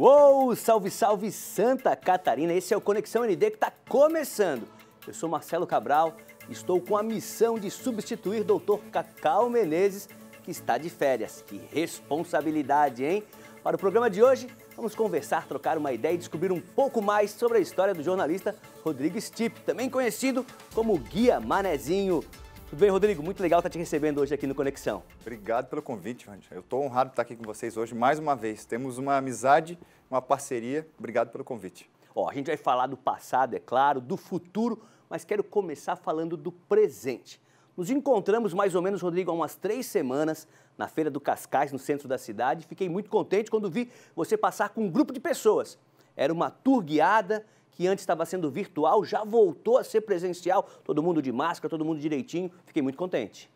Uou, salve, salve Santa Catarina, esse é o Conexão ND que está começando. Eu sou Marcelo Cabral e estou com a missão de substituir Dr. Cacau Menezes, que está de férias. Que responsabilidade, hein? Para o programa de hoje, vamos conversar, trocar uma ideia e descobrir um pouco mais sobre a história do jornalista Rodrigo Stipe, também conhecido como Guia Manezinho. Tudo bem, Rodrigo? Muito legal estar te recebendo hoje aqui no Conexão. Obrigado pelo convite, Randy. Eu estou honrado de estar aqui com vocês hoje mais uma vez. Temos uma amizade, uma parceria. Obrigado pelo convite. A gente vai falar do passado, é claro, do futuro, mas quero começar falando do presente. Nos encontramos mais ou menos, Rodrigo, há umas 3 semanas na Feira do Cascais, no centro da cidade. Fiquei muito contente quando vi você passar com um grupo de pessoas. Era uma tour guiada que antes estava sendo virtual, já voltou a ser presencial, todo mundo de máscara, todo mundo direitinho. Fiquei muito contente.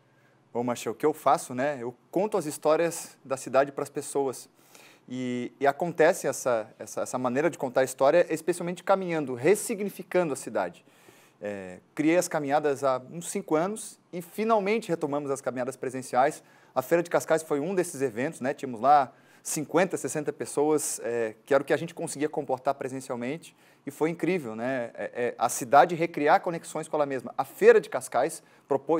Bom, Machel, o que eu faço, né? Eu conto as histórias da cidade para as pessoas. E acontece essa maneira de contar a história, especialmente caminhando, ressignificando a cidade. Criei as caminhadas há uns 5 anos e finalmente retomamos as caminhadas presenciais. A Feira de Cascais foi um desses eventos, né? Tínhamos lá 50, 60 pessoas, que era o que a gente conseguia comportar presencialmente, e foi incrível, né? A cidade recriar conexões com ela mesma. A Feira de Cascais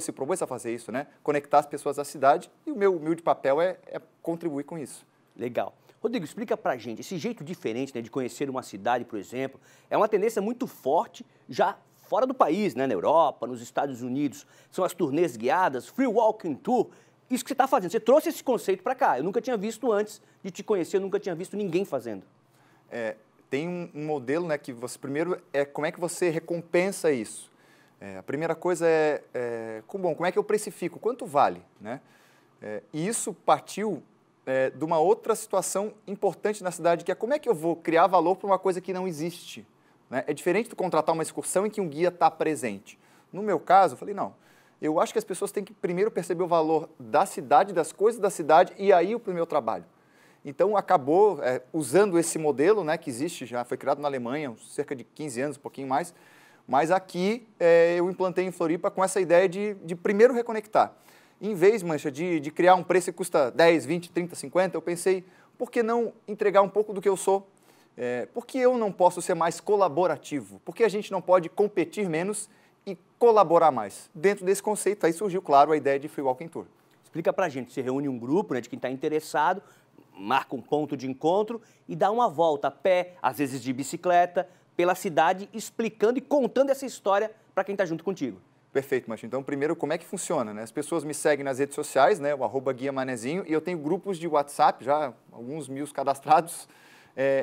se propôs a fazer isso, né? Conectar as pessoas à cidade, e o meu humilde papel é contribuir com isso. Legal. Rodrigo, explica pra gente, esse jeito diferente, né, de conhecer uma cidade, por exemplo, é uma tendência muito forte já fora do país, né, na Europa, nos Estados Unidos. São as turnês guiadas, Free Walking Tour. Isso que você está fazendo, você trouxe esse conceito para cá. Eu nunca tinha visto antes de te conhecer, eu nunca tinha visto ninguém fazendo. Tem um modelo, né, que você primeiro como é que você recompensa isso. A primeira coisa como é que eu precifico, quanto vale, né? E isso partiu de uma outra situação importante na cidade, que é como é que eu vou criar valor para uma coisa que não existe, né? É diferente de contratar uma excursão em que um guia está presente. No meu caso, eu falei, não, eu acho que as pessoas têm que primeiro perceber o valor da cidade, das coisas da cidade, e aí para o meu trabalho. Então, acabou usando esse modelo, né, que existe, já foi criado na Alemanha, cerca de 15 anos, um pouquinho mais, mas aqui eu implantei em Floripa com essa ideia de primeiro reconectar. Em vez, Mancha, de criar um preço que custa 10, 20, 30, 50, eu pensei, por que não entregar um pouco do que eu sou? Por que eu não posso ser mais colaborativo? Por que a gente não pode competir menos e colaborar mais? Dentro desse conceito, aí surgiu, claro, a ideia de Free Walking Tour. Explica pra gente, você reúne um grupo, né, de quem está interessado, marca um ponto de encontro e dá uma volta a pé, às vezes de bicicleta, pela cidade, explicando e contando essa história para quem está junto contigo. Perfeito, Mancha. Então, primeiro, como é que funciona, né? As pessoas me seguem nas redes sociais, né, o @Guia Manezinho, e eu tenho grupos de WhatsApp, já alguns 1000 cadastrados,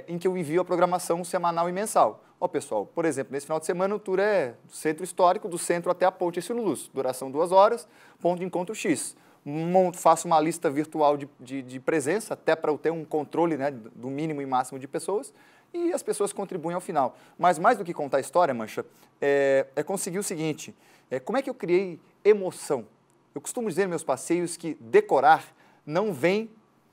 em que eu envio a programação semanal e mensal. Pessoal, por exemplo, nesse final de semana o tour é do centro histórico, do centro até a Ponte Ensino Luz, duração 2 horas, ponto de encontro X. Faço uma lista virtual de presença, até para eu ter um controle, né, do mínimo e máximo de pessoas, e as pessoas contribuem ao final. Mas mais do que contar a história, Mancha, conseguir o seguinte, como é que eu criei emoção? Eu costumo dizer nos meus passeios que decorar não vem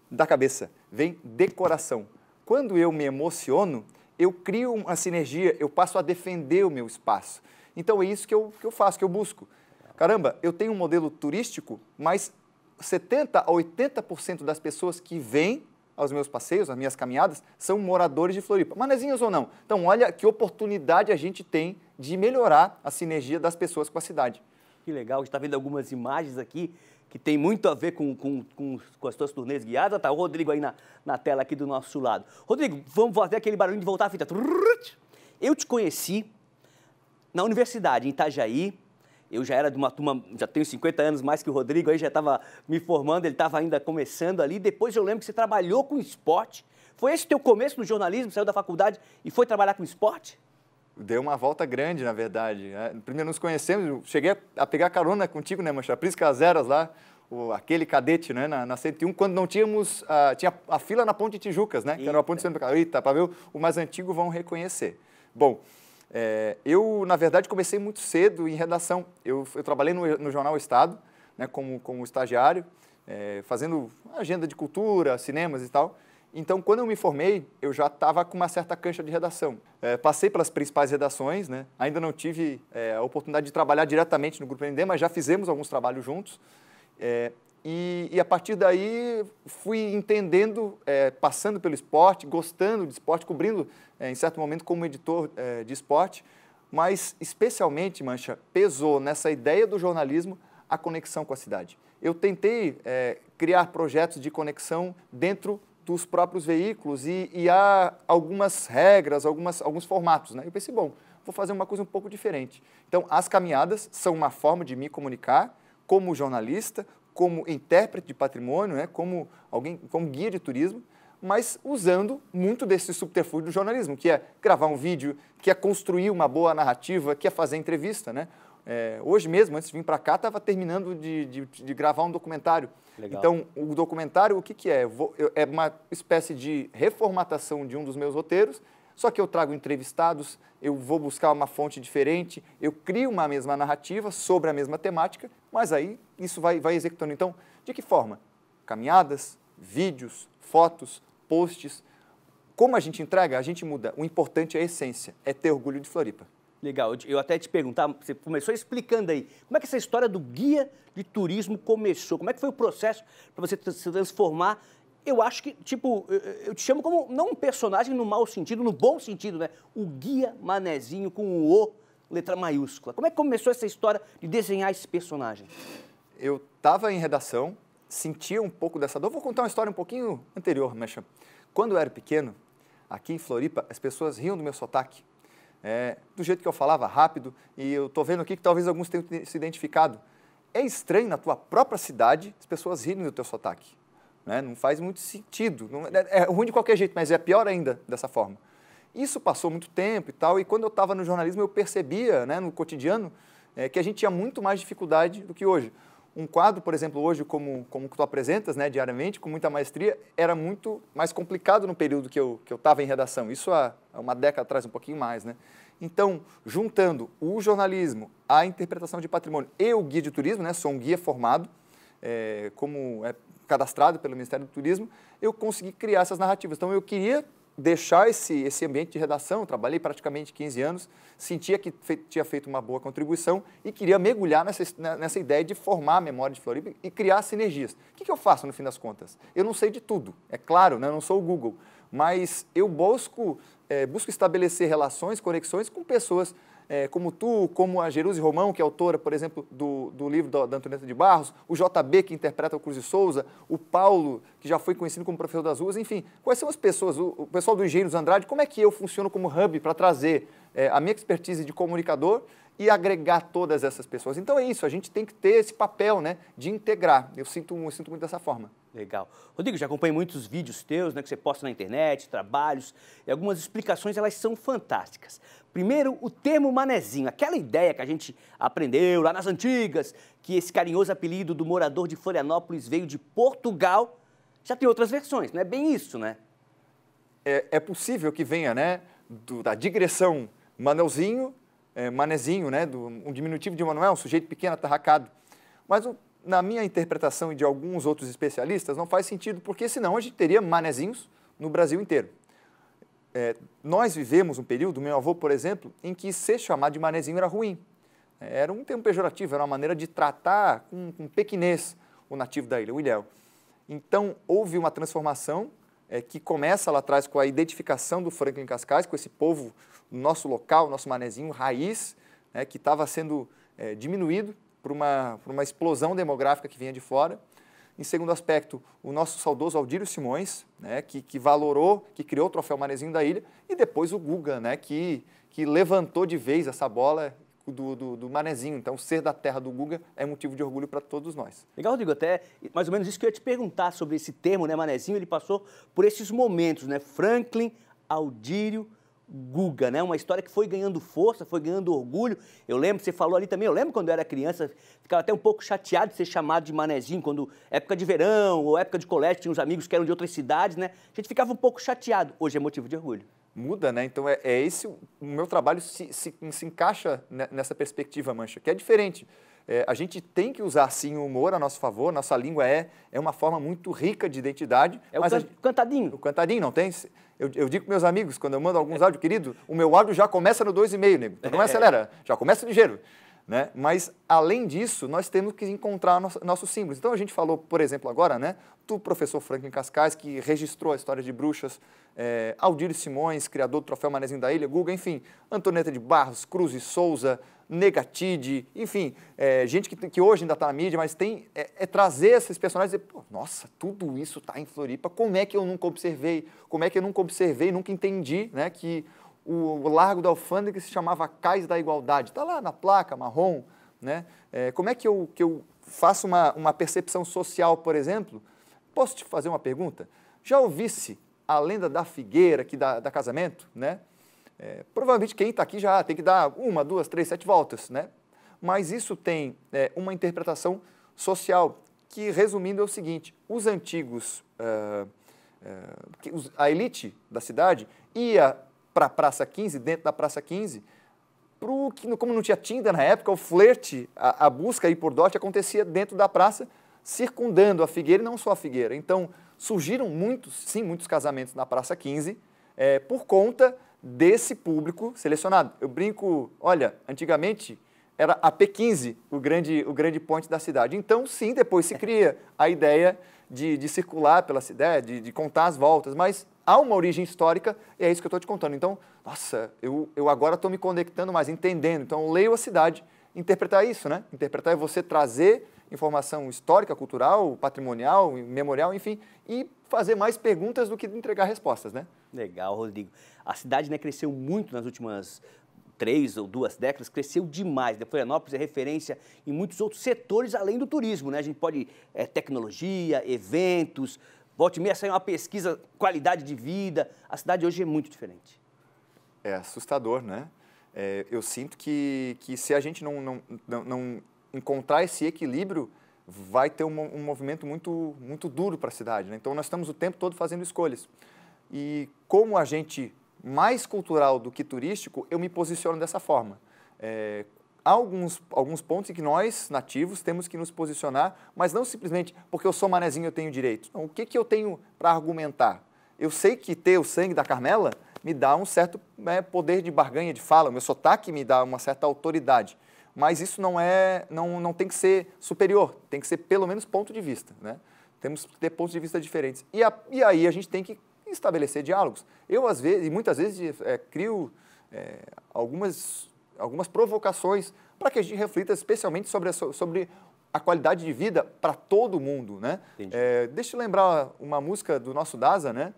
da cabeça, vem de coração. Quando eu me emociono, eu crio uma sinergia, eu passo a defender o meu espaço. Então é isso que eu faço, que eu busco. Caramba, eu tenho um modelo turístico, mas 70% a 80% das pessoas que vêm aos meus passeios, às minhas caminhadas, são moradores de Floripa, manezinhos ou não. Então, olha que oportunidade a gente tem de melhorar a sinergia das pessoas com a cidade. Que legal, a gente está vendo algumas imagens aqui que tem muito a ver com as tuas turnês guiadas. Tá o Rodrigo aí na tela aqui do nosso lado. Rodrigo, vamos fazer aquele barulho de voltar a fita. Eu te conheci na universidade, em Itajaí. Eu já era de uma turma, já tenho 50 anos mais que o Rodrigo, aí já estava me formando, ele estava ainda começando ali. Depois eu lembro que você trabalhou com esporte. Foi esse o teu começo no jornalismo, saiu da faculdade e foi trabalhar com esporte? Deu uma volta grande, na verdade. Primeiro nos conhecemos, cheguei a pegar carona contigo, né, Mancha? Prisca Zeras lá, aquele cadete, né, na 101, quando não tínhamos, tinha a fila na Ponte Tijucas, né? Eita. Que era uma ponte central. Eita, para ver, o mais antigo vão reconhecer. Bom, eu, na verdade, comecei muito cedo em redação. Eu trabalhei no Jornal O Estado, né, como estagiário, fazendo agenda de cultura, cinemas e tal. Então, quando eu me formei, eu já estava com uma certa cancha de redação. Passei pelas principais redações, né? Ainda não tive a oportunidade de trabalhar diretamente no Grupo ND, mas já fizemos alguns trabalhos juntos. E a partir daí fui entendendo, passando pelo esporte, gostando de esporte, cobrindo em certo momento como editor de esporte, mas especialmente, Mancha, pesou nessa ideia do jornalismo a conexão com a cidade. Eu tentei criar projetos de conexão dentro dos próprios veículos e há algumas regras, alguns formatos, né? Eu pensei, bom, vou fazer uma coisa um pouco diferente. Então, as caminhadas são uma forma de me comunicar como jornalista, como intérprete de patrimônio, né, como guia de turismo, mas usando muito desse subterfúgio do jornalismo, que é gravar um vídeo, que é construir uma boa narrativa, que é fazer entrevista, né? Hoje mesmo, antes de vir para cá, estava terminando de gravar um documentário. Legal. Então, o documentário, o que é? É uma espécie de reformatação de um dos meus roteiros, só que eu trago entrevistados, eu vou buscar uma fonte diferente, eu crio uma mesma narrativa sobre a mesma temática, mas aí isso vai executando. Então, de que forma? Caminhadas, vídeos, fotos, posts. Como a gente entrega, a gente muda. O importante é a essência, é ter orgulho de Floripa. Legal. Eu até te perguntar, você começou explicando aí, como é que essa história do guia de turismo começou? Como é que foi o processo para você se transformar? Eu acho que, tipo, eu te chamo como, não um personagem no mau sentido, no bom sentido, né? O Guia Manezinho com o letra maiúscula. Como é que começou essa história de desenhar esse personagem? Eu estava em redação, sentia um pouco dessa dor. Vou contar uma história um pouquinho anterior, Mecha. Quando eu era pequeno, aqui em Floripa, as pessoas riam do meu sotaque. Do jeito que eu falava rápido, e eu estou vendo aqui que talvez alguns tenham se identificado. É estranho na tua própria cidade as pessoas rirem do teu sotaque. Não faz muito sentido. É ruim de qualquer jeito, mas é pior ainda dessa forma. Isso passou muito tempo e tal, e quando eu estava no jornalismo eu percebia, né, no cotidiano, que a gente tinha muito mais dificuldade do que hoje. Um quadro, por exemplo, hoje, como tu apresentas, né, diariamente, com muita maestria, era muito mais complicado no período que eu estava em redação. Isso há uma década atrás, um pouquinho mais, né? Então, juntando o jornalismo, a interpretação de patrimônio e o guia de turismo, né, sou um guia formado, cadastrado pelo Ministério do Turismo, eu consegui criar essas narrativas. Então, eu queria deixar esse ambiente de redação, eu trabalhei praticamente 15 anos, sentia que tinha feito uma boa contribuição e queria mergulhar nessa ideia de formar a memória de Floripa e criar sinergias. O que eu faço, no fim das contas? Eu não sei de tudo, é claro, né? Eu não sou o Google, mas eu busco estabelecer relações, conexões com pessoas como tu, como a Jerusi Romão, que é autora, por exemplo, do livro da Antonieta de Barros, o JB, que interpreta o Cruz de Souza, o Paulo, que já foi conhecido como professor das ruas, enfim, quais são as pessoas, o pessoal do Engenheiros Andrade, como é que eu funciono como hub para trazer a minha expertise de comunicador e agregar todas essas pessoas. Então é isso, a gente tem que ter esse papel, né, de integrar. Eu sinto muito dessa forma. Legal. Rodrigo, já acompanhei muitos vídeos teus, né, que você posta na internet, trabalhos, e algumas explicações, elas são fantásticas. Primeiro, o termo manezinho, aquela ideia que a gente aprendeu lá nas antigas, que esse carinhoso apelido do morador de Florianópolis veio de Portugal, já tem outras versões, não é bem isso, né? É possível que venha, né, da digressão Manelzinho, manezinho, né, um diminutivo de Manuel, um sujeito pequeno, atarracado. Mas na minha interpretação e de alguns outros especialistas, não faz sentido, porque senão a gente teria manezinhos no Brasil inteiro. Nós vivemos um período, meu avô, por exemplo, em que ser chamado de manezinho era ruim. Era um termo pejorativo, era uma maneira de tratar com pequenez o nativo da ilha, o ilhéu. Então, houve uma transformação que começa lá atrás com a identificação do Franklin Cascais, com esse povo, nosso local, nosso manezinho, raiz, que estava sendo diminuído por uma explosão demográfica que vinha de fora. Em segundo aspecto, o nosso saudoso Aldírio Simões, né, que valorou, que criou o troféu Manezinho da ilha, e depois o Guga, né, que levantou de vez essa bola do Manezinho. Então, ser da terra do Guga é motivo de orgulho para todos nós. Legal, Rodrigo, até mais ou menos isso que eu ia te perguntar sobre esse termo, né, Manezinho, ele passou por esses momentos, né, Franklin, Aldírio, Guga, né? Uma história que foi ganhando força, foi ganhando orgulho. Eu lembro, você falou ali também, eu lembro quando eu era criança, ficava até um pouco chateado de ser chamado de manezinho, quando época de verão ou época de colégio, tinha uns amigos que eram de outras cidades, né? A gente ficava um pouco chateado. Hoje é motivo de orgulho. Muda, né? Então, esse o meu trabalho se encaixa nessa perspectiva, Mancha, que é diferente. A gente tem que usar, sim, o humor a nosso favor, nossa língua é uma forma muito rica de identidade. É o cantadinho. O cantadinho, não tem? Eu digo para meus amigos, quando eu mando alguns áudios, querido, o meu áudio já começa no 2,5, nego. Não acelera, já começa ligeiro. né? Mas, além disso, nós temos que encontrar nossos símbolos. Então, a gente falou, por exemplo, agora, né, do professor Franklin Cascais, que registrou a história de bruxas, Aldir Simões, criador do Troféu Manezinho da Ilha, Guga, enfim, Antonieta de Barros, Cruz e Souza, Negatide, enfim, gente que hoje ainda está na mídia, mas trazer esses personagens e dizer, pô, nossa, tudo isso está em Floripa, como é que eu nunca observei? Como é que eu nunca observei, nunca entendi, né, que o Largo da Alfândega se chamava Cais da Igualdade, está lá na placa, marrom, né? Como é que eu faço uma percepção social, por exemplo? Posso te fazer uma pergunta? Já ouvisse a lenda da figueira aqui da casamento, né? Provavelmente quem está aqui já tem que dar 1, 2, 3, 7 voltas, né? Mas isso tem uma interpretação social que, resumindo, é o seguinte, os antigos, a elite da cidade ia para a Praça 15, dentro da Praça 15, como não tinha Tinder na época, o flerte, a busca aí por dote acontecia dentro da praça, circundando a figueira e não só a figueira. Então, surgiram muitos casamentos na Praça 15 por conta desse público selecionado. Eu brinco, olha, antigamente era a P15 o grande ponte da cidade. Então, sim, depois se cria a ideia de circular pela cidade, de contar as voltas, mas há uma origem histórica e é isso que eu estou te contando. Então, nossa, eu agora estou me conectando mais, entendendo. Então, eu leio a cidade, interpretar isso, né? Interpretar é você trazer informação histórica, cultural, patrimonial, memorial, enfim, e fazer mais perguntas do que entregar respostas, né? Legal, Rodrigo. A cidade, né, cresceu muito nas últimas 3 ou 2 décadas, cresceu demais. Florianópolis é referência em muitos outros setores, além do turismo, né? A gente pode, tecnologia, eventos, volte e meia sai uma pesquisa, qualidade de vida. A cidade hoje é muito diferente. É assustador, né? Eu sinto que se a gente não encontrar esse equilíbrio, vai ter um movimento muito duro para a cidade, né? Então, nós estamos o tempo todo fazendo escolhas. E como agente mais cultural do que turístico, eu me posiciono dessa forma. Há alguns pontos em que nós, nativos, temos que nos posicionar, mas não simplesmente porque eu sou manezinho eu tenho direito. Não, o que eu tenho para argumentar? Eu sei que ter o sangue da Carmela me dá um certo poder de barganha, de fala, o meu sotaque me dá uma certa autoridade, mas isso não tem que ser superior, tem que ser pelo menos ponto de vista, né? Temos que ter pontos de vista diferentes. E aí a gente tem que estabelecer diálogos. Eu, às vezes, e muitas vezes, crio algumas provocações para que a gente reflita especialmente sobre a qualidade de vida para todo mundo, né? Deixa eu lembrar uma música do nosso Daza, né?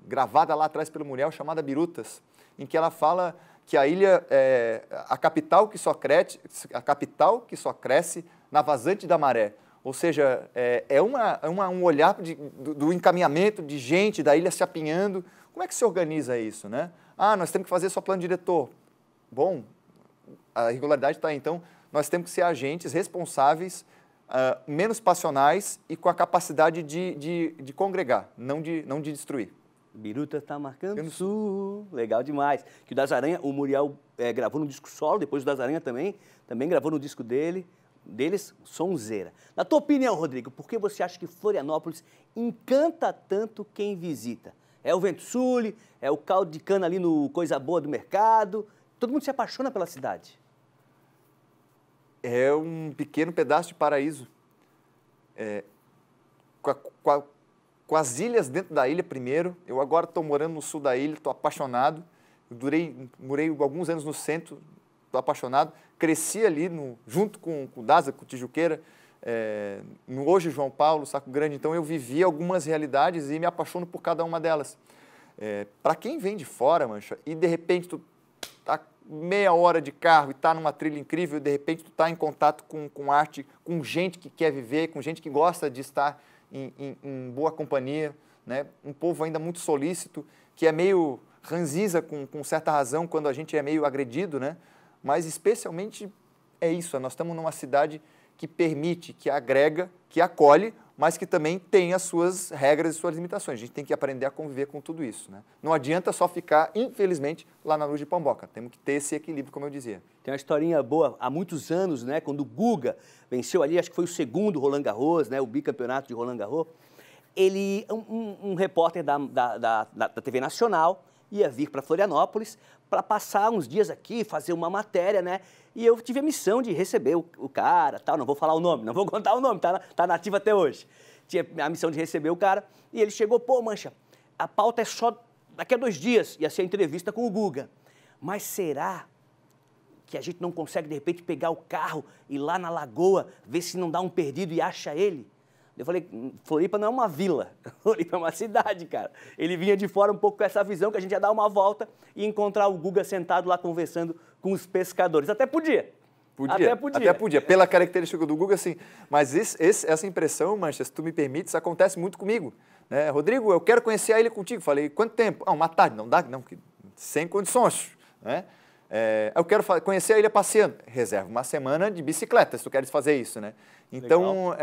Gravada lá atrás pelo Muriel, chamada Birutas, em que ela fala que a ilha é a capital que só cresce na vazante da maré. Ou seja, um olhar do encaminhamento de gente da ilha se apinhando. Como é que se organiza isso, né? Nós temos que fazer só plano diretor. Bom, a irregularidade está aí. Então, nós temos que ser agentes responsáveis, menos passionais e com a capacidade de congregar, não de destruir. Biruta está marcando sul, legal demais. Que o Das Aranha, o Muriel gravou no disco solo, depois o Das Aranha também gravou no disco deles, sonzeira. Na tua opinião, Rodrigo, por que você acha que Florianópolis encanta tanto quem visita? É o vento sul, é o caldo de cana ali no Coisa Boa do Mercado, todo mundo se apaixona pela cidade. É um pequeno pedaço de paraíso. Com as ilhas dentro da ilha primeiro, eu agora estou morando no sul da ilha, estou apaixonado, morei alguns anos no centro, estou apaixonado, cresci ali junto com o Daza, com o Tijuqueira, no hoje João Paulo, Saco Grande, então eu vivi algumas realidades e me apaixono por cada uma delas. Para quem vem de fora, Mancha, e de repente tu está meia hora de carro e está numa trilha incrível, e de repente tu está em contato com arte, com gente que quer viver, com gente que gosta de estar em boa companhia, né? Um povo ainda muito solícito, que é meio ranziza com certa razão quando a gente é meio agredido, né? Mas especialmente é isso, nós estamos numa cidade que permite, que agrega, que acolhe, mas que também tem as suas regras e suas limitações. A gente tem que aprender a conviver com tudo isso, né? Não adianta só ficar, infelizmente, lá na Luz de Pomboca. Temos que ter esse equilíbrio, como eu dizia. Tem uma historinha boa, há muitos anos, né, quando o Guga venceu ali, acho que foi o segundo Roland Garros, né, o bicampeonato de Roland Garros, um repórter da TV Nacional ia vir para Florianópolis para passar uns dias aqui, fazer uma matéria, né? E eu tive a missão de receber o cara, tal, não vou falar o nome, não vou contar o nome, tá nativo até hoje. Tinha a missão de receber o cara e ele chegou, pô, Mancha, a pauta é só daqui a 2 dias, ia ser a entrevista com o Guga. Mas será que a gente não consegue, de repente, pegar o carro e ir lá na lagoa, ver se não dá um perdido e acha ele? Eu falei, Floripa não é uma vila, Floripa é uma cidade, cara. Ele vinha de fora um pouco com essa visão que a gente ia dar uma volta e encontrar o Guga sentado lá conversando com os pescadores. Até podia. Até podia. Pela característica do Guga, sim. Mas essa impressão, Mancha, se tu me permites, acontece muito comigo. Né? Rodrigo, eu quero conhecer a ilha contigo. Falei, quanto tempo? Uma tarde. Não dá, não, sem condições. Né? Eu quero conhecer a ilha passeando. Reserva uma semana de bicicleta, se tu queres fazer isso, né? Então,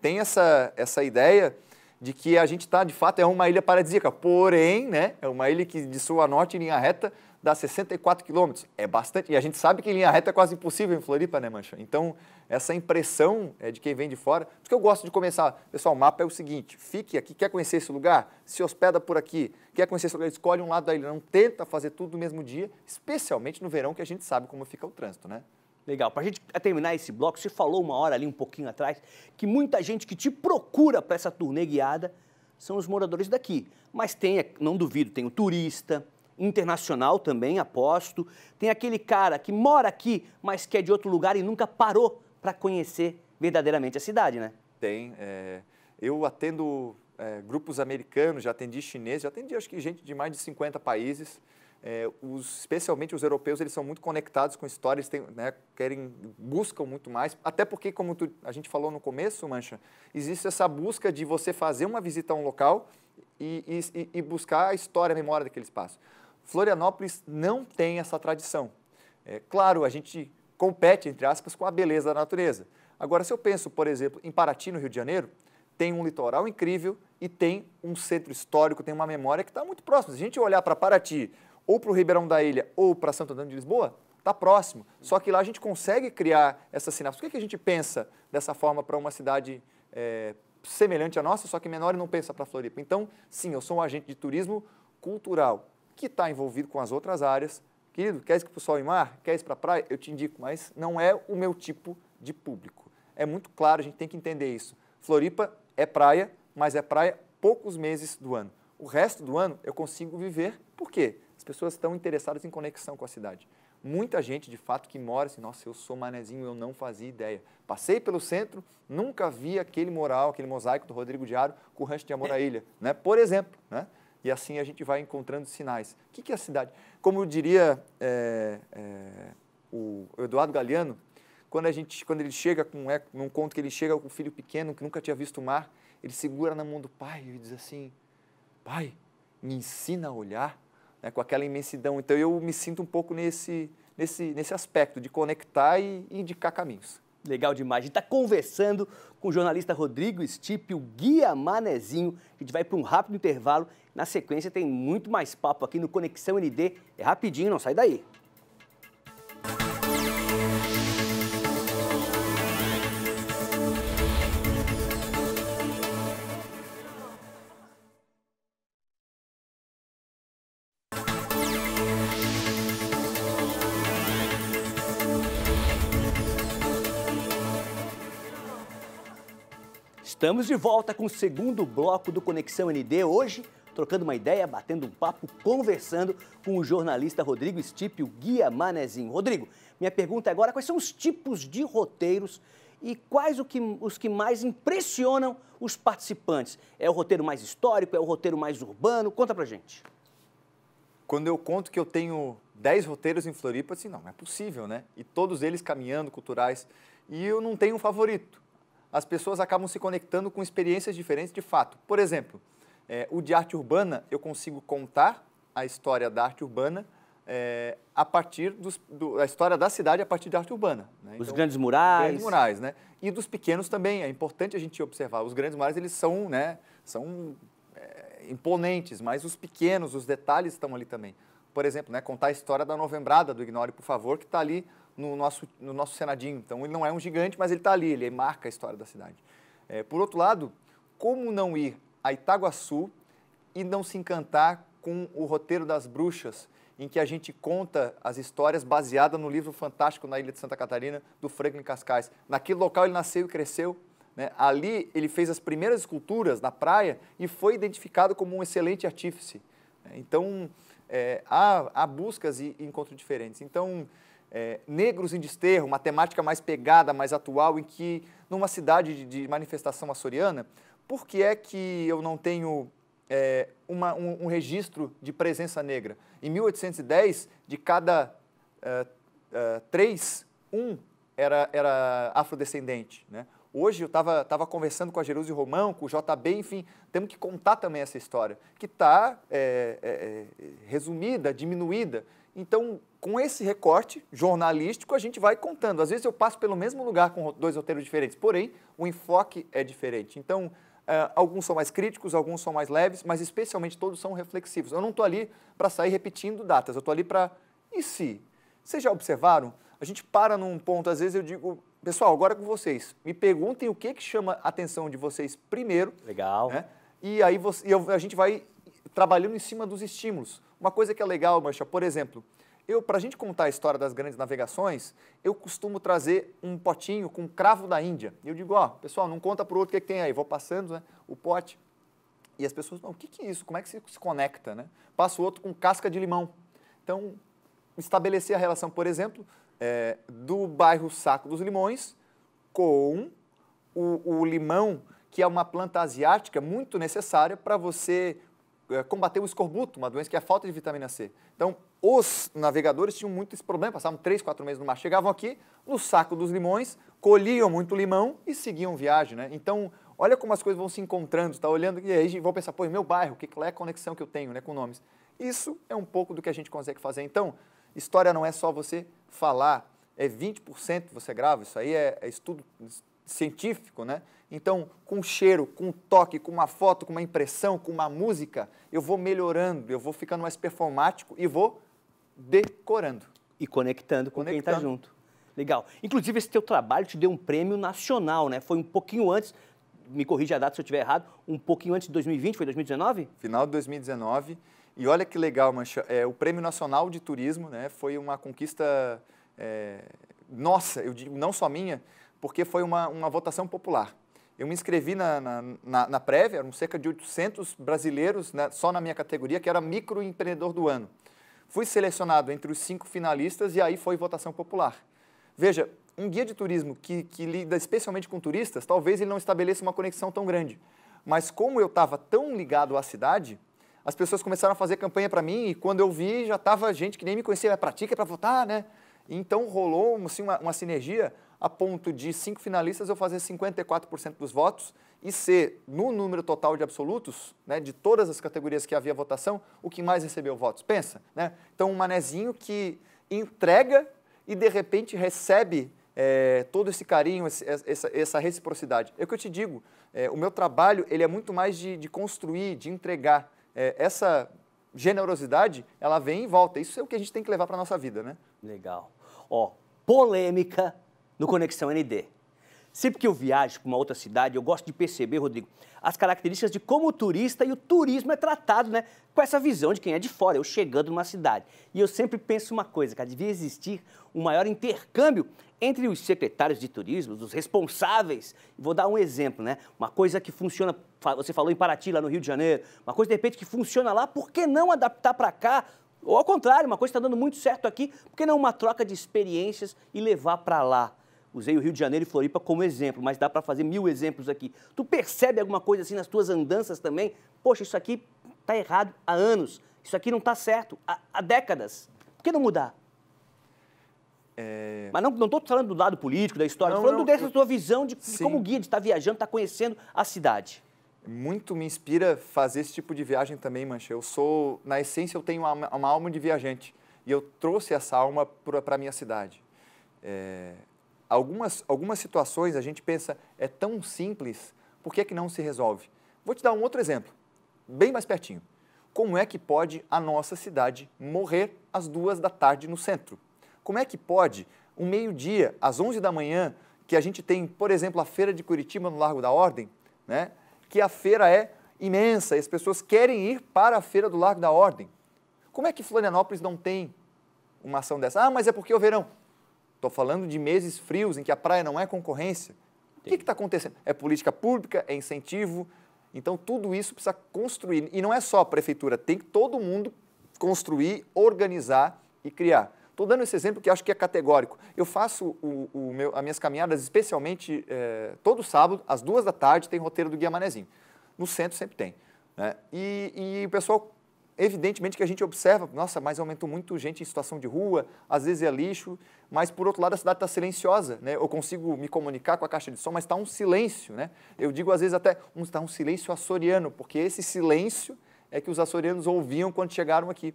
tem essa ideia de que a gente está, de fato, é uma ilha paradisíaca. Porém, né, é uma ilha que de sul a norte, em linha reta, dá 64 quilômetros. É bastante. E a gente sabe que em linha reta é quase impossível em Floripa, né, Mancha? Então, essa impressão de quem vem de fora. Por isso que eu gosto de começar. Pessoal, o mapa é o seguinte, fique aqui, quer conhecer esse lugar? Se hospeda por aqui. Quer conhecer esse lugar? Escolhe um lado da ilha. Não tenta fazer tudo no mesmo dia, especialmente no verão, que a gente sabe como fica o trânsito, né? Legal. Para a gente terminar esse bloco, você falou uma hora ali, um pouquinho atrás, que muita gente que te procura para essa turnê guiada são os moradores daqui. Mas tem, não duvido, tem o turista, internacional também, aposto. Tem aquele cara que mora aqui, mas que é de outro lugar e nunca parou para conhecer verdadeiramente a cidade, né? Tem. Eu atendo grupos americanos, já atendi chineses, já atendi acho que gente de mais de 50 países. Especialmente os europeus, eles são muito conectados com histórias, né, buscam muito mais, até porque, como a gente falou no começo, Mancha, existe essa busca de você fazer uma visita a um local e buscar a história, a memória daquele espaço. Florianópolis não tem essa tradição. Claro, a gente compete, entre aspas, com a beleza da natureza. Agora, se eu penso, por exemplo, em Paraty, no Rio de Janeiro, tem um litoral incrível e tem um centro histórico, tem uma memória que está muito próxima. Se a gente olhar para Paraty, ou para o Ribeirão da Ilha, ou para Santo Antônio de Lisboa, está próximo. Só que lá a gente consegue criar essa sinapse. Por que a gente pensa dessa forma para uma cidade semelhante à nossa, só que menor e não pensa para Floripa? Então, sim, eu sou um agente de turismo cultural, que está envolvido com as outras áreas. Querido, quer ir para o sol e mar? Quer ir para a praia? Eu te indico, mas não é o meu tipo de público. É muito claro, a gente tem que entender isso. Floripa é praia, mas é praia poucos meses do ano. O resto do ano eu consigo viver. Por quê? As pessoas estão interessadas em conexão com a cidade. Muita gente, de fato, que mora assim, nossa, eu sou manezinho, eu não fazia ideia. Passei pelo centro, nunca vi aquele mural, aquele mosaico do Rodrigo Diaro com o Rancho de Amor à Ilha, né? Por exemplo, né? E assim a gente vai encontrando sinais. O que é a cidade? Como diria o Eduardo Galeano, quando ele chega num conto que ele chega com um filho pequeno que nunca tinha visto o mar, ele segura na mão do pai e diz assim, pai, me ensina a olhar, né, com aquela imensidão. Então eu me sinto um pouco nesse aspecto de conectar e indicar caminhos. Legal demais. A gente está conversando com o jornalista Rodrigo Stipe, o Guia Manezinho. A gente vai para um rápido intervalo. Na sequência tem muito mais papo aqui no Conexão ND. É rapidinho, não sai daí. Estamos de volta com o segundo bloco do Conexão ND, hoje trocando uma ideia, batendo um papo, conversando com o jornalista Rodrigo Stipe, o Guia Manezinho. Rodrigo, minha pergunta agora, quais são os tipos de roteiros e quais os que mais impressionam os participantes? É o roteiro mais histórico, é o roteiro mais urbano? Conta pra gente. Quando eu conto que eu tenho 10 roteiros em Floripa, assim, não é possível, né? E todos eles caminhando, culturais, e eu não tenho um favorito. As pessoas acabam se conectando com experiências diferentes de fato. Por exemplo, o de arte urbana, eu consigo contar a história da arte urbana a partir da história da cidade a partir da arte urbana. Né? Os grandes murais. Os grandes murais, né? E dos pequenos também, é importante a gente observar. Os grandes murais, eles são, né, imponentes, mas os pequenos, os detalhes estão ali também. Por exemplo, né, contar a história da Novembrada do Ignore, por favor, que está ali no nosso Senadinho. Então, ele não é um gigante, mas ele está ali, ele marca a história da cidade. Por outro lado, como não ir a Itaguaçu e não se encantar com o Roteiro das Bruxas, em que a gente conta as histórias baseadas no livro fantástico Na Ilha de Santa Catarina, do Franklin Cascais. Naquele local ele nasceu e cresceu, né? Ali ele fez as primeiras esculturas na praia e foi identificado como um excelente artífice. Então, há buscas e encontros diferentes. Então, Negros em Desterro, uma temática mais pegada, mais atual, em que, numa cidade de manifestação açoriana, por que é que eu não tenho um registro de presença negra? Em 1810, de cada 3, 1 era afrodescendente, né? Hoje eu estava conversando com a Jeruse Romão, com o JB, enfim, temos que contar também essa história, que está resumida, diminuída. Então, com esse recorte jornalístico, a gente vai contando. Às vezes eu passo pelo mesmo lugar com 2 roteiros diferentes, porém, o enfoque é diferente. Então, alguns são mais críticos, alguns são mais leves, mas especialmente todos são reflexivos. Eu não estou ali para sair repetindo datas, eu estou ali para... E se? Vocês já observaram? A gente para num ponto, às vezes eu digo... Pessoal, agora com vocês, me perguntem o que chama a atenção de vocês primeiro. Legal. Né? E aí a gente vai trabalhando em cima dos estímulos. Uma coisa que é legal, Mancha, por exemplo, para a gente contar a história das grandes navegações, eu costumo trazer um potinho com cravo da Índia. E eu digo, pessoal, não conta para o outro o que tem aí. Vou passando, né, o pote. E as pessoas, o que é isso? Como é que se conecta? Né? Passa o outro com casca de limão. Então, estabelecer a relação, por exemplo... do bairro Saco dos Limões com o limão, que é uma planta asiática muito necessária para você combater o escorbuto, uma doença que é a falta de vitamina C. Então, os navegadores tinham muito esse problema, passavam 3, 4 meses no mar, chegavam aqui no Saco dos Limões, colhiam muito limão e seguiam viagem, né? Então, olha como as coisas vão se encontrando, tá olhando e aí vão pensar, pô, meu bairro, qual é a conexão que eu tenho, né, com nomes? Isso é um pouco do que a gente consegue fazer. Então, história não é só você falar, 20% você grava, isso aí é estudo científico, né? Então, com cheiro, com toque, com uma foto, com uma impressão, com uma música, eu vou melhorando, eu vou ficando mais performático e vou decorando. E conectando com quem está junto. Legal. Inclusive, esse teu trabalho te deu um prêmio nacional, né? Foi um pouquinho antes, me corrija a data se eu estiver errado, um pouquinho antes de 2020, foi 2019? Final de 2019. E olha que legal, Mancha, o Prêmio Nacional de Turismo, né, foi uma conquista nossa, eu digo não só minha, porque foi uma votação popular. Eu me inscrevi na prévia, eram cerca de 800 brasileiros, né, só na minha categoria, que era microempreendedor do ano. Fui selecionado entre os 5 finalistas e aí foi votação popular. Veja, um guia de turismo que lida especialmente com turistas, talvez ele não estabeleça uma conexão tão grande. Mas como eu estava tão ligado à cidade, as pessoas começaram a fazer campanha para mim e quando eu vi já estava gente que nem me conhecia, para ti que é para votar, né? Então rolou assim, uma sinergia a ponto de 5 finalistas eu fazer 54% dos votos e ser, no número total de absolutos, né, de todas as categorias que havia votação, o que mais recebeu votos. Pensa, né? Então um manezinho que entrega e de repente recebe todo esse carinho, essa reciprocidade. É o que eu te digo, o meu trabalho ele é muito mais de construir, de entregar. Essa generosidade, ela vem e volta. Isso é o que a gente tem que levar para a nossa vida, né? Legal. Polêmica no Conexão ND. Sempre que eu viajo para uma outra cidade, eu gosto de perceber, Rodrigo, as características de como o turista e o turismo é tratado, né? Com essa visão de quem é de fora, eu chegando numa cidade. E eu sempre penso uma coisa, cara, devia existir um maior intercâmbio entre os secretários de turismo, os responsáveis. Vou dar um exemplo, né? Uma coisa que funciona, você falou em Paraty, lá no Rio de Janeiro, uma coisa, de repente, que funciona lá, por que não adaptar para cá? Ou, ao contrário, uma coisa que está dando muito certo aqui, por que não uma troca de experiências e levar para lá? Usei o Rio de Janeiro e Floripa como exemplo, mas dá para fazer 1000 exemplos aqui. Tu percebe alguma coisa assim nas tuas andanças também? Poxa, isso aqui está errado há anos, isso aqui não está certo há décadas. Por que não mudar? Mas não estou falando do lado político, da história, estou falando dessa tua visão de como guia, de estar viajando, estar conhecendo a cidade. Muito me inspira fazer esse tipo de viagem também, Mancha. Eu sou, na essência, eu tenho uma alma de viajante e eu trouxe essa alma para a minha cidade. Algumas situações a gente pensa, é tão simples, por que não se resolve? Vou te dar um outro exemplo, bem mais pertinho. Como é que pode a nossa cidade morrer às 2 da tarde no centro? Como é que pode, um meio-dia, às 11 da manhã, que a gente tem, por exemplo, a Feira de Curitiba no Largo da Ordem, né? Que a feira é imensa e as pessoas querem ir para a Feira do Largo da Ordem. Como é que Florianópolis não tem uma ação dessa? Ah, mas é porque é o verão. Estou falando de meses frios em que a praia não é concorrência. O que está acontecendo? É política pública, é incentivo. Então, tudo isso precisa construir. E não é só a prefeitura, tem que todo mundo construir, organizar e criar. Estou dando esse exemplo que acho que é categórico. Eu faço as minhas caminhadas, especialmente todo sábado, às 2 da tarde, tem roteiro do Guia Manezinho. No centro sempre tem. Né? E o pessoal, evidentemente que a gente observa, nossa, mas aumentou muito gente em situação de rua, às vezes é lixo, mas por outro lado a cidade está silenciosa. Né? Eu consigo me comunicar com a caixa de som, mas está um silêncio. Né? Eu digo às vezes até, está um silêncio açoriano, porque esse silêncio é que os açorianos ouviam quando chegaram aqui.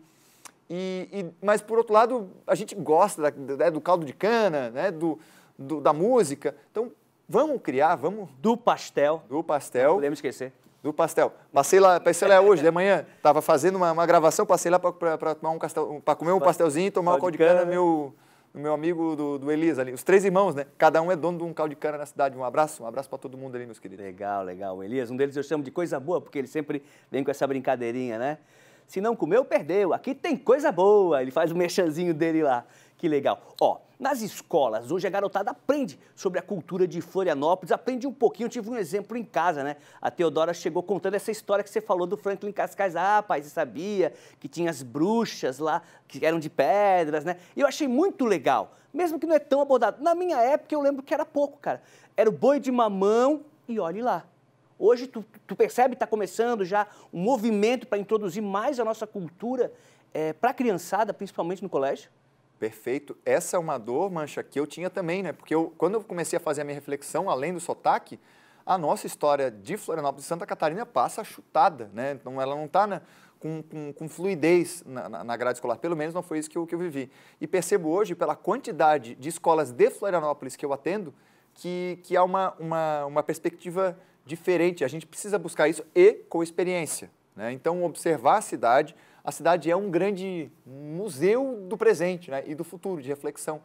Mas, por outro lado, a gente gosta do caldo de cana, né, da música. Então, vamos criar, vamos... Do pastel. Do pastel. Não podemos esquecer. Do pastel. Passei lá hoje, de manhã, estava fazendo uma gravação, passei lá para comer um pastelzinho e tomar um caldo de cana, meu amigo do Elias ali. Os 3 irmãos, né? Cada um é dono de um caldo de cana na cidade. Um abraço para todo mundo ali, meus queridos. Legal, legal. O Elias, um deles eu chamo de coisa boa, porque ele sempre vem com essa brincadeirinha, né? Se não comeu, perdeu. Aqui tem coisa boa. Ele faz o merchanzinho dele lá. Que legal. Ó, nas escolas, hoje a garotada aprende sobre a cultura de Florianópolis, aprende um pouquinho. Eu tive um exemplo em casa, né? A Teodora chegou contando essa história que você falou do Franklin Cascais. Ah, pai, você sabia que tinha as bruxas lá, que eram de pedras, né? E eu achei muito legal, mesmo que não é tão abordado. Na minha época, eu lembro que era pouco, cara. Era o boi de mamão e olhe lá. Hoje, tu percebe que está começando já um movimento para introduzir mais a nossa cultura para a criançada, principalmente no colégio? Perfeito. Essa é uma dor, Mancha, que eu tinha também, né? Porque quando eu comecei a fazer a minha reflexão, além do sotaque, a nossa história de Florianópolis e Santa Catarina passa chutada, né? Então, ela não está com fluidez na grade escolar. Pelo menos não foi isso que eu vivi. E percebo hoje, pela quantidade de escolas de Florianópolis que eu atendo, que há uma perspectiva diferente, a gente precisa buscar isso e com experiência. Né? Então, observar a cidade é um grande museu do presente, né? E do futuro, de reflexão.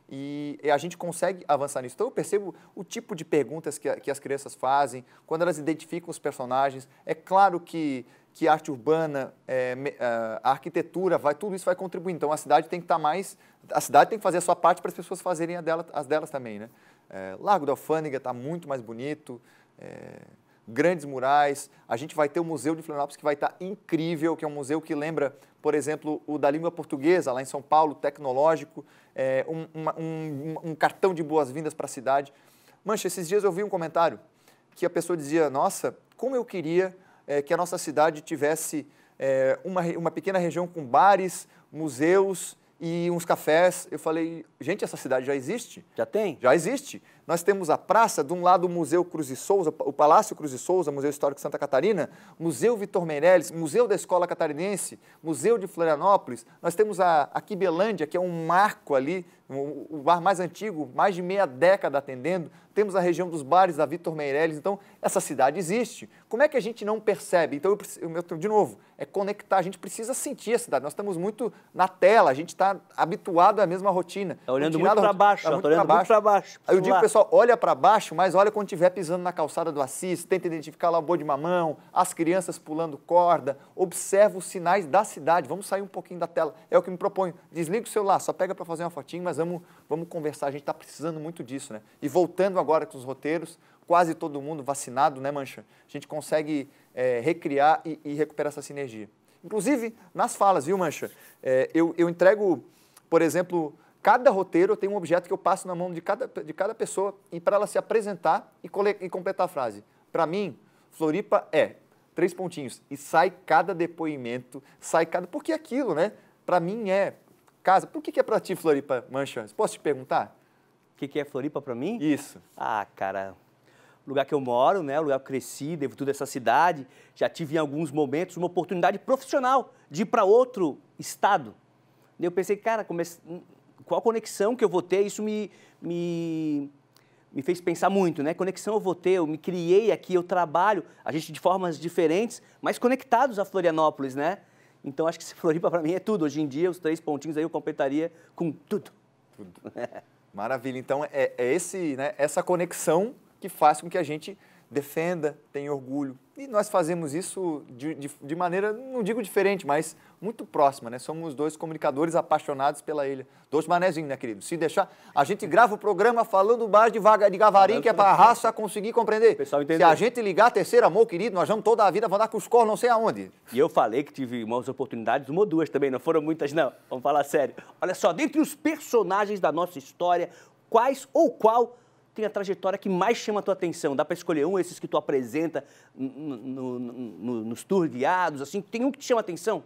E a gente consegue avançar nisso. Então, eu percebo o tipo de perguntas que as crianças fazem, quando elas identificam os personagens. É claro que a arte urbana, a arquitetura, tudo isso vai contribuir. Então, a cidade tem que estar mais... A cidade tem que fazer a sua parte para as pessoas fazerem as delas também. Né? Largo da Alfândega está muito mais bonito, grandes murais. A gente vai ter o Museu de Florianópolis, que vai estar incrível, que é um museu que lembra, por exemplo, o da língua portuguesa, lá em São Paulo, tecnológico, um cartão de boas-vindas para a cidade. Mancha, esses dias eu vi um comentário que a pessoa dizia, nossa, como eu queria que a nossa cidade tivesse uma pequena região com bares, museus e uns cafés. Eu falei, gente, essa cidade já existe? Já tem? Já existe. Nós temos a praça, de um lado o Museu Cruz e Souza, o Palácio Cruz e Souza, Museu Histórico de Santa Catarina, Museu Vitor Meirelles, Museu da Escola Catarinense, Museu de Florianópolis. Nós temos a Quibelândia, que é um marco ali, o bar mais antigo, mais de meia década atendendo. Temos a região dos bares da Vitor Meirelles. Então, essa cidade existe. Como é que a gente não percebe? Então, de novo, é conectar. A gente precisa sentir a cidade. Nós estamos muito na tela, a gente está habituado à mesma rotina. Está olhando muito para baixo. Está olhando muito para baixo. Aí eu digo, pessoal, olha para baixo, mas olha quando estiver pisando na calçada do Assis, tenta identificar lá o boi de mamão, as crianças pulando corda, observa os sinais da cidade. Vamos sair um pouquinho da tela. É o que me proponho. Desliga o celular, só pega para fazer uma fotinho, mas vamos conversar. A gente está precisando muito disso, né? E voltando agora com os roteiros, quase todo mundo vacinado, né, Mancha? A gente consegue recriar e recuperar essa sinergia. Inclusive, nas falas, viu, Mancha? Eu entrego, por exemplo, cada roteiro tem um objeto que eu passo na mão de cada pessoa e para ela se apresentar e completar a frase. Para mim, Floripa 3 pontinhos. E sai cada depoimento, porque é aquilo, né? Para mim é casa. Por que é para ti, Floripa, Mancha? Posso te perguntar? O que é Floripa para mim? Isso. Ah, cara, o lugar que eu moro, né? O lugar que eu cresci, devo tudo essa cidade. Já tive em alguns momentos uma oportunidade profissional de ir para outro estado. E eu pensei, cara, qual conexão que eu vou ter? Isso me fez pensar muito, né? Conexão eu vou ter, eu me criei aqui, eu trabalho, a gente de formas diferentes, mas conectados a Florianópolis, né? Então, acho que Floripa para mim é tudo. Hoje em dia, os 3 pontinhos aí eu completaria com tudo. Tudo. Maravilha. Então, né, essa conexão que faz com que a gente defenda, tenha orgulho. E nós fazemos isso de maneira, não digo diferente, mas muito próxima, né? Somos dois comunicadores apaixonados pela ilha. Dois manezinhos, né, querido? Se deixar, a gente grava o programa falando mais de Gavarim, que é para a raça conseguir compreender. Pessoal entendeu. Se a gente ligar terceiro amor, querido, nós vamos toda a vida, vamos dar com os cornos não sei aonde. E eu falei que tive umas oportunidades, uma ou duas também, não foram muitas não, vamos falar sério. Olha só, dentre os personagens da nossa história, quais ou qual tem a trajetória que mais chama a tua atenção? Dá para escolher um, esses que tu apresenta nos tours guiados, assim, tem um que te chama a atenção?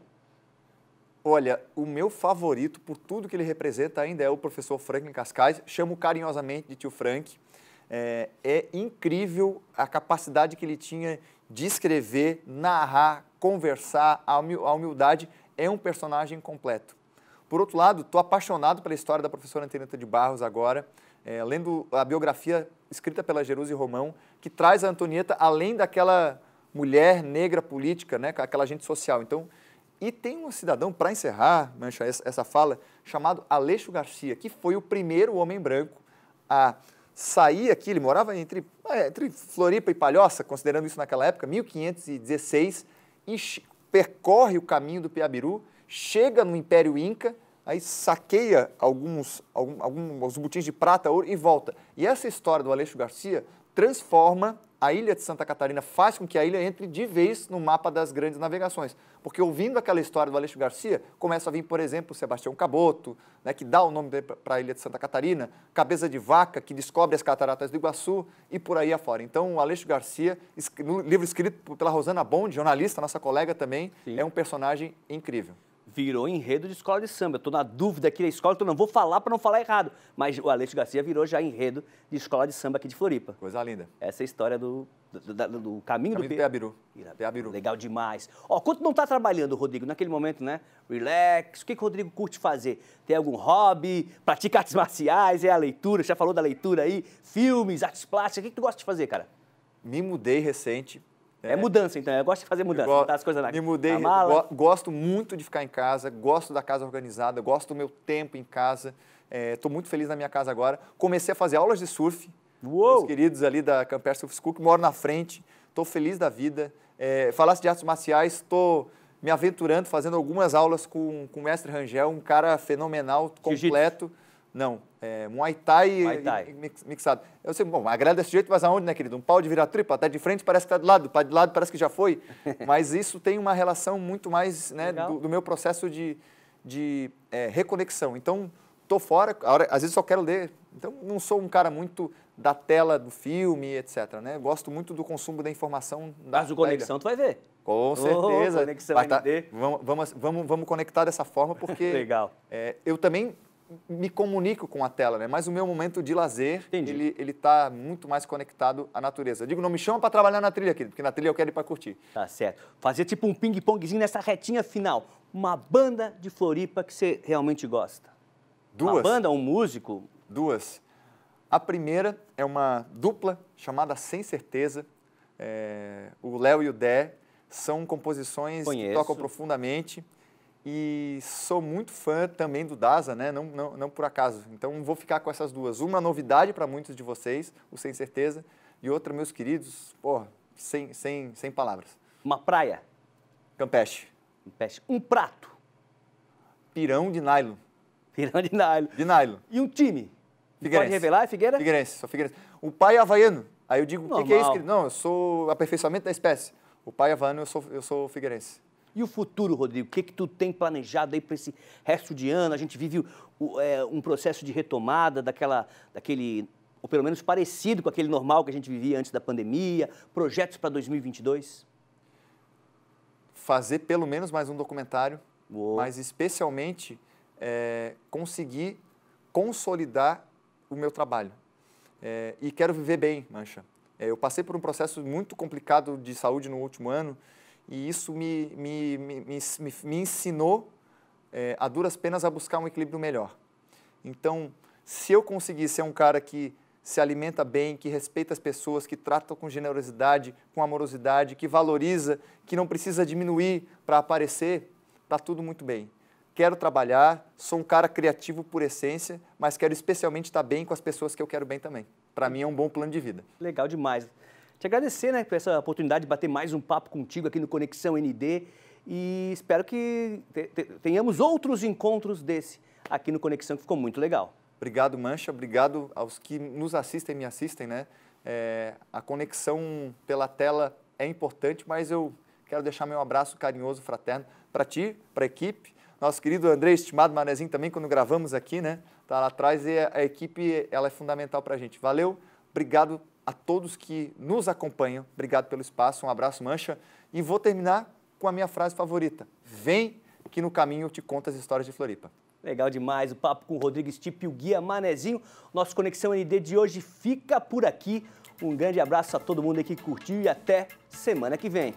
Olha, o meu favorito, por tudo que ele representa, ainda é o professor Franklin Cascais, chamo carinhosamente de tio Frank. É incrível a capacidade que ele tinha de escrever, narrar, conversar, a humildade, é um personagem completo. Por outro lado, estou apaixonado pela história da professora Antonieta de Barros agora, lendo a biografia escrita pela Jeruse Romão, que traz a Antonieta além daquela mulher negra política, né, aquela agente social. Então, e tem um cidadão, para encerrar, Mancha, essa fala, chamado Aleixo Garcia, que foi o primeiro homem branco a sair aqui, ele morava entre Floripa e Palhoça, considerando isso naquela época, 1516, e percorre o caminho do Piabiru, chega no Império Inca, aí saqueia alguns botins de prata, ouro e volta. E essa história do Aleixo Garcia transforma a ilha de Santa Catarina, faz com que a ilha entre de vez no mapa das grandes navegações. Porque ouvindo aquela história do Aleixo Garcia, começa a vir, por exemplo, Sebastião Caboto, né, que dá o nome para a ilha de Santa Catarina, Cabeça de Vaca, que descobre as cataratas do Iguaçu e por aí afora. Então, o Aleixo Garcia, no livro escrito pela Rosana Bond, jornalista, nossa colega também, sim, é um personagem incrível. Virou enredo de escola de samba. Eu estou na dúvida aqui da escola, então não vou falar para não falar errado. Mas o Aleixo Garcia virou já enredo de escola de samba aqui de Floripa. Coisa linda. Essa é a história do caminho do Piabiru. Legal demais. Ó, quando não está trabalhando, Rodrigo, naquele momento, né? Relax, o que o Rodrigo curte fazer? Tem algum hobby? Pratica artes marciais? É a leitura? Já falou da leitura aí? Filmes, artes plásticas? O que tu gosta de fazer, cara? Me mudei recente. É mudança, então. Eu gosto de fazer mudança, botar as coisas me mudei, na mala. Gosto muito de ficar em casa, gosto da casa organizada, gosto do meu tempo em casa. Estou muito feliz na minha casa agora. Comecei a fazer aulas de surf. Uou! Meus queridos ali da Camper Surf School, que moram na frente. Estou feliz da vida. Falasse de artes marciais, estou me aventurando, fazendo algumas aulas com o mestre Rangel, um cara fenomenal, completo. Não, Muay Thai mixado. Eu sei, bom, agrada desse jeito, mas aonde, né, querido? Um pau de virar tripa, até de frente parece que está do lado, de lado parece que já foi. Mas isso tem uma relação muito mais, né, do meu processo de reconexão. Então, estou fora, às vezes só quero ler. Então, não sou um cara muito da tela do filme, etc. Né? Gosto muito do consumo da informação. Mas o Conexão tu vai ver. Com certeza. Conexão vamos conectar dessa forma, porque legal. Eu também me comunico com a tela, né? Mas o meu momento de lazer, ele está muito mais conectado à natureza. Eu digo, não me chama para trabalhar na trilha, querido, porque na trilha eu quero ir para curtir. Tá certo. Fazer tipo um ping-pongzinho nessa retinha final. Uma banda de Floripa que você realmente gosta. Duas. Uma banda, um músico? Duas. A primeira é uma dupla chamada Sem Certeza. O Léo e o Dé são composições que tocam profundamente. E sou muito fã também do Daza, né? Não por acaso. Então, vou ficar com essas duas. Uma novidade para muitos de vocês, o Sem Certeza, e outra, meus queridos, sem palavras. Uma praia? Campeche. Um prato? Pirão de nylon. Pirão de nylon. De nylon. E um time? Figueirense. Pode revelar, Figueira? Figueirense, sou Figueirense. O pai é havaiano. Aí eu digo, o que é isso? Não, eu sou aperfeiçoamento da espécie. O pai é havaiano, eu sou figueirense. E o futuro, Rodrigo? O que tu tem planejado aí para esse resto de ano? A gente vive um processo de retomada daquele, ou pelo menos parecido com aquele normal que a gente vivia antes da pandemia. Projetos para 2022? Fazer pelo menos mais um documentário, mas especialmente conseguir consolidar o meu trabalho. E quero viver bem, Mancha. Eu passei por um processo muito complicado de saúde no último ano, e isso me ensinou, a duras penas, a buscar um equilíbrio melhor. Então, se eu conseguir ser um cara que se alimenta bem, que respeita as pessoas, que trata com generosidade, com amorosidade, que valoriza, que não precisa diminuir para aparecer, está tudo muito bem. Quero trabalhar, sou um cara criativo por essência, mas quero especialmente estar bem com as pessoas que eu quero bem também. Para mim é um bom plano de vida. Legal demais. te agradecer, né, por essa oportunidade de bater mais um papo contigo aqui no Conexão ND e espero que tenhamos outros encontros desse aqui no Conexão, que ficou muito legal. Obrigado, Mancha. Obrigado aos que nos assistem e me assistem, né? A conexão pela tela é importante, mas eu quero deixar meu abraço carinhoso, fraterno, para ti, para a equipe. Nosso querido André, estimado Manezinho também, quando gravamos aqui, né? Tá lá atrás e a equipe, ela é fundamental para a gente. Valeu, obrigado a todos que nos acompanham. Obrigado pelo espaço, um abraço, Mancha. E vou terminar com a minha frase favorita. Vem que no caminho eu te conto as histórias de Floripa. Legal demais, o papo com o Rodrigo Stipe, o Guia Manezinho. Nosso Conexão ND de hoje fica por aqui. Um grande abraço a todo mundo aí que curtiu e até semana que vem.